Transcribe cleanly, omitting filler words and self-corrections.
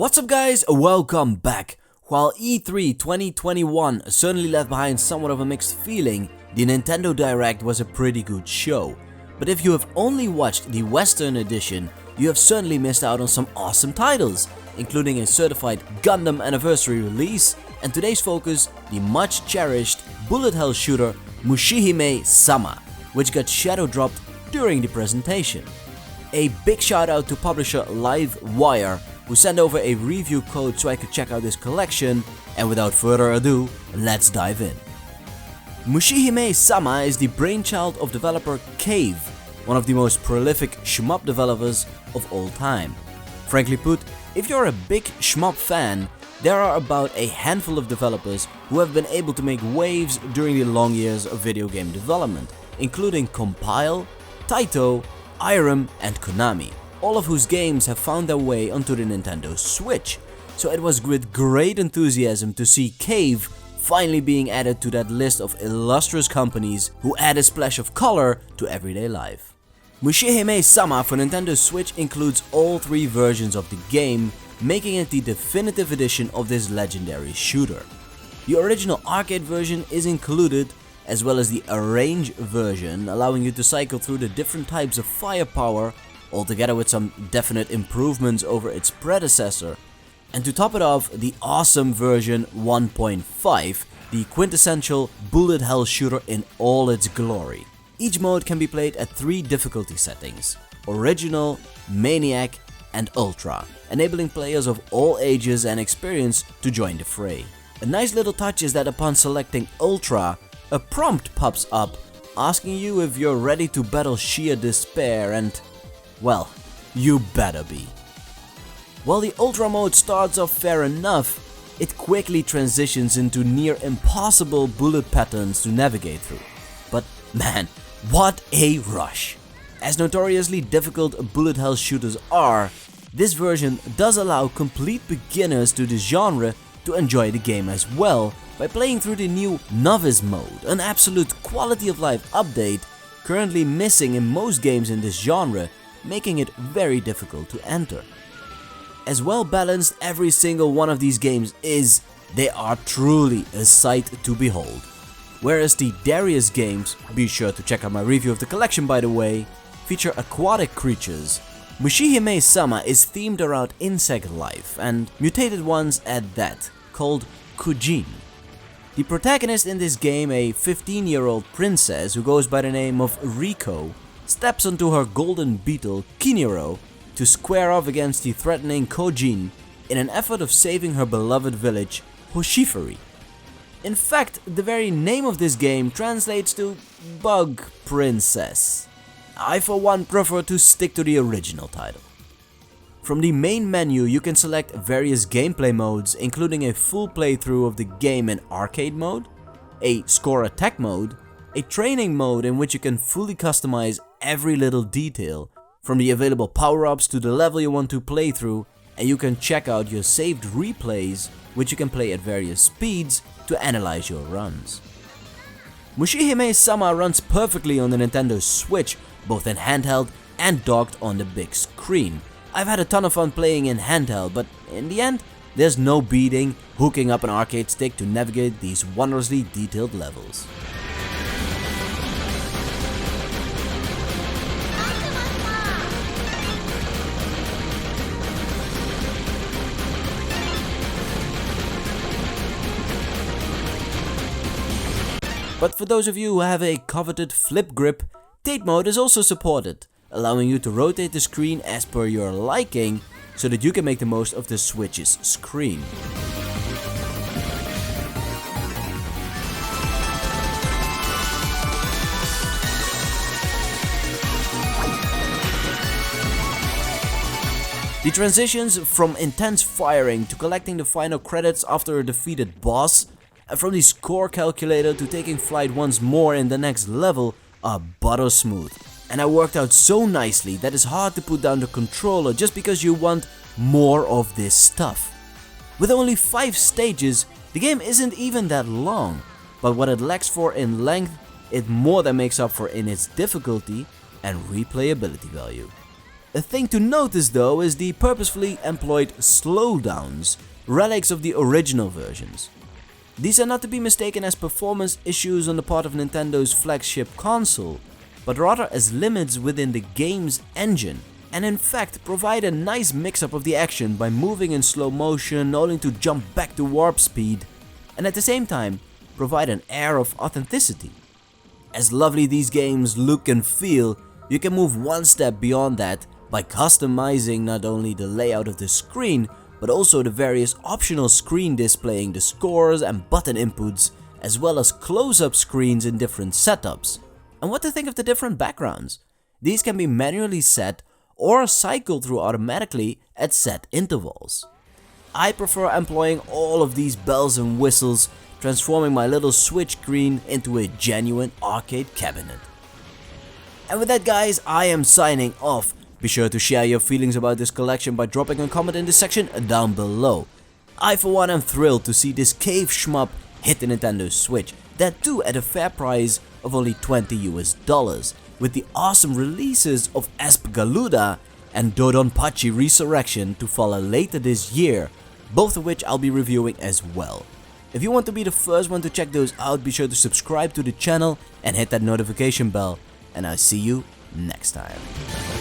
What's up guys, welcome back. While E3 2021 certainly left behind somewhat of a mixed feeling, the Nintendo Direct was a pretty good show. But if you have only watched the Western edition, you have certainly missed out on some awesome titles, including a certified Gundam anniversary release, and today's focus, the much cherished bullet hell shooter MushihimeSama, which got shadow dropped during the presentation. A big shout out to publisher Livewire, who sent over a review code so I could check out this collection, and without further ado, let's dive in. MushihimeSama is the brainchild of developer Cave, one of the most prolific shmup developers of all time. Frankly put, if you're a big shmup fan, there are about a handful of developers who have been able to make waves during the long years of video game development, including Compile, TATE, Irem, and Konami, all of whose games have found their way onto the Nintendo Switch. So it was with great enthusiasm to see Cave finally being added to that list of illustrious companies who add a splash of color to everyday life. MushihimeSama for Nintendo Switch includes all three versions of the game, making it the definitive edition of this legendary shooter. The original arcade version is included, as well as the arrange version, allowing you to cycle through the different types of firepower, altogether with some definite improvements over its predecessor. And to top it off, the awesome version 1.5, the quintessential bullet hell shooter in all its glory. Each mode can be played at 3 difficulty settings: Original, Maniac, and Ultra, enabling players of all ages and experience to join the fray. A nice little touch is that upon selecting Ultra, a prompt pops up asking you if you're ready to battle sheer despair, and well, you better be. While the Ultra mode starts off fair enough, it quickly transitions into near impossible bullet patterns to navigate through. But man, what a rush! As notoriously difficult bullet hell shooters are, this version does allow complete beginners to this genre to enjoy the game as well by playing through the new NOVICE mode, an absolute quality of life update currently missing in most games in this genre, making it very difficult to enter. As well balanced every single one of these games is, they are truly a sight to behold. Whereas the Darius games, be sure to check out my review of the collection by the way, feature aquatic creatures, MushihimeSama is themed around insect life, and mutated ones at that, called Kujin. The protagonist in this game, a 15-year-old princess who goes by the name of Riko, steps onto her golden beetle, Kiniro, to square off against the threatening Kojin in an effort of saving her beloved village, Hoshifari. In fact, the very name of this game translates to Bug Princess. I for one prefer to stick to the original title. From the main menu you can select various gameplay modes, including a full playthrough of the game in arcade mode, a score attack mode, a training mode in which you can fully customize every little detail, from the available power-ups to the level you want to play through, and you can check out your saved replays, which you can play at various speeds to analyze your runs. MushihimeSama runs perfectly on the Nintendo Switch, both in handheld and docked on the big screen. I've had a ton of fun playing in handheld, but in the end, there's no beating hooking up an arcade stick to navigate these wondrously detailed levels. But for those of you who have a coveted flip grip, TATE mode is also supported, allowing you to rotate the screen as per your liking, so that you can make the most of the Switch's screen. The transitions from intense firing to collecting the final credits after a defeated boss, and from the score calculator to taking flight once more in the next level, are butter smooth. And it worked out so nicely that it's hard to put down the controller just because you want more of this stuff. With only 5 stages, the game isn't even that long, but what it lacks for in length, it more than makes up for in its difficulty and replayability value. A thing to notice though is the purposefully employed slowdowns, relics of the original versions. These are not to be mistaken as performance issues on the part of Nintendo's flagship console, but rather as limits within the game's engine, and in fact provide a nice mix-up of the action by moving in slow motion only to jump back to warp speed, and at the same time provide an air of authenticity. As lovely these games look and feel, you can move one step beyond that by customizing not only the layout of the screen, but also the various optional screen displaying the scores and button inputs, as well as close-up screens in different setups. And what to think of the different backgrounds? These can be manually set or cycled through automatically at set intervals. I prefer employing all of these bells and whistles, transforming my little Switch screen into a genuine arcade cabinet. And with that guys, I am signing off. Be sure to share your feelings about this collection by dropping a comment in the section down below. I for one am thrilled to see this cave shmup hit the Nintendo Switch, that too at a fair price of only $20 with the awesome releases of Galuda and Dodonpachi Resurrection to follow later this year, both of which I'll be reviewing as well. If you want to be the first one to check those out, be sure to subscribe to the channel and hit that notification bell, and I'll see you next time.